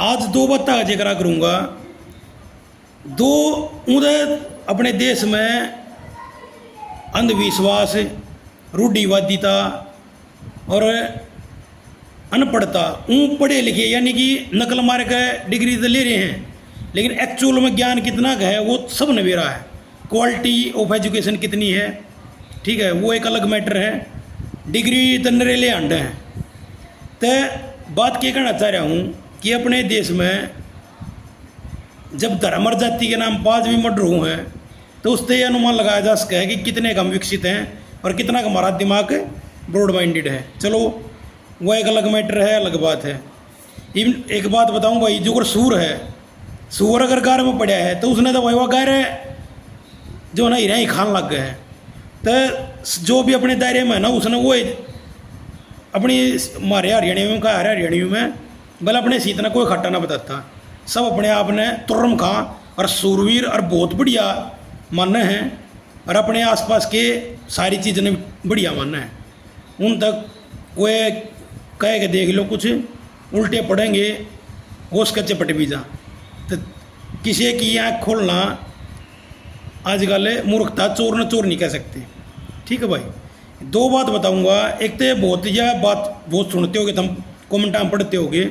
आज दो बातें का जिक्र करूँगा। दो उधर अपने देश में अंधविश्वास, रूढ़िवादिता और अनपढ़ता। पढ़े लिखे यानी कि नकल मार के डिग्री तो ले रहे हैं, लेकिन एक्चुअल में ज्ञान कितना का है वो सब नवेरा है। क्वालिटी ऑफ एजुकेशन कितनी है, ठीक है, वो एक अलग मैटर है। डिग्री तो नरेले अंडे हैं। तो बात क्या कहना चाह रहा हूँ कि अपने देश में जब धर्म और जाति के नाम 5 भी मर्डर हुए हैं तो उससे यह अनुमान लगाया जा सका है कि कितने कम विकसित हैं और कितना का हमारा दिमाग ब्रॉड माइंडेड है। चलो वह एक अलग मैटर है, अलग बात है। एक बात बताऊं भाई, जो अगर सूर है, सूअर अगर गार में पड़ा है तो उसने तो वही गार जो ना हिरा ही खान लग गए हैं। तो जो भी अपने दायरे में है ना उसने वो अपनी मारे हरियाणी में कहा हरियाणी में भले अपने सीत ने कोई खट्टा ना बताता, सब अपने आप ने तुर्रम खां और सूरवीर और बहुत बढ़िया मानना है और अपने आसपास के सारी चीज़ें ने बढ़िया मानना है। उन तक कोई कह के देख लो कुछ उल्टे पड़ेंगे होश कच्चे पट भी जा। तो किसी की आँख खोलना आजकल मूर्खता, चोर न चोर नहीं कह सकते, ठीक है भाई। दो बात बताऊंगा। एक तो बहुत यह बात बहुत सुनते होगे, तुम कमेंट में पढ़ते होगे,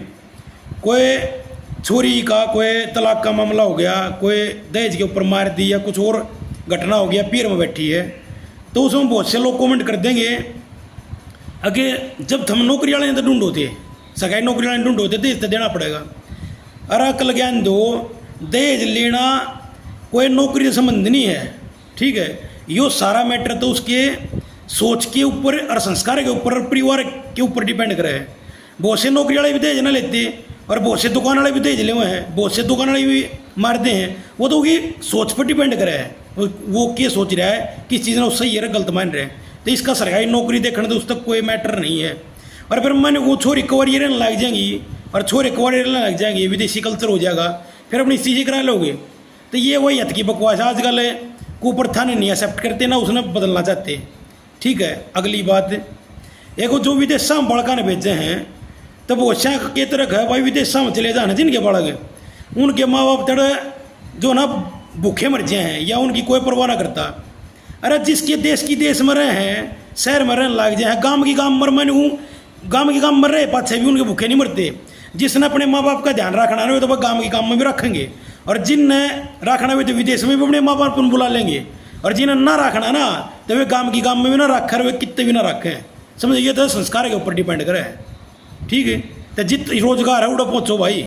कोई छोरी का कोई तलाक का मामला हो गया, कोई दहेज के ऊपर मार दी या कुछ और घटना हो गया, पीर में बैठी है, तो उसमें बहुत से लोग कमेंट कर देंगे अगे जब हम नौकरी वाले तो ढूंढ होते, सरकारी नौकरी वाले ढूंढ होते दहेज तो देना पड़ेगा। अरे अकल ज्ञान दो, दहेज लेना कोई नौकरी से संबंध नहीं है, ठीक है। यो सारा मैटर तो उसके सोच के ऊपर और संस्कार के ऊपर और परिवार के ऊपर डिपेंड करे है। बहुत से नौकरी वाले भी दहेज ना लेते और बहुत से दुकान वाले भी दहेज ले हुए हैं, बहुत से दुकान वाले भी मारते हैं। वो तो उसकी सोच पर डिपेंड करे है, वो क्या सोच रहा है, किस चीज़ में वो सही है गलत मान रहे हैं। तो इसका सरकारी नौकरी देखने तो उस तक कोई मैटर नहीं है। और फिर मैंने वो छोरी कवरी रहने लग जाएंगी और छोरे कवरी रहने लग जाएंगी, विदेशी कल्चर हो जाएगा, फिर अपनी चीज़ें करा लोगे। तो ये वही हथ की बकवास आजकल ऊपर थाने नहीं एक्सेप्ट करते ना उसने बदलना चाहते, ठीक है। अगली बात, एक जो विदेश में बड़का ने भेजे हैं तो वो अच्छा के तरह है भाई, विदेश में चले जाना जिनके बालक उनके माँ बाप तड़े जो ना भूखे मर जाए हैं या उनकी कोई परवाह ना करता। अरे जिसके देश की देश में रहे हैं, शहर में रहने लग जाए, गांव की गांव मर मैंने हूँ, गांव की गांव मर रहे पाछे भी उनके भूखे नहीं मरते। जिसने अपने माँ बाप का ध्यान रखना है तो वह गांव की गांव में भी रखेंगे, और जिनने रखना भी तो विदेश में भी अपने माँ बाप को बुला लेंगे, और जिन्हें ना रखना ना तो वे गांव की गांव में भी ना रख वे कितने भी ना रखें। समझिए, तो संस्कार के ऊपर डिपेंड करे, ठीक है। तो जित रोजगार है उड़ा पहुँचो भाई।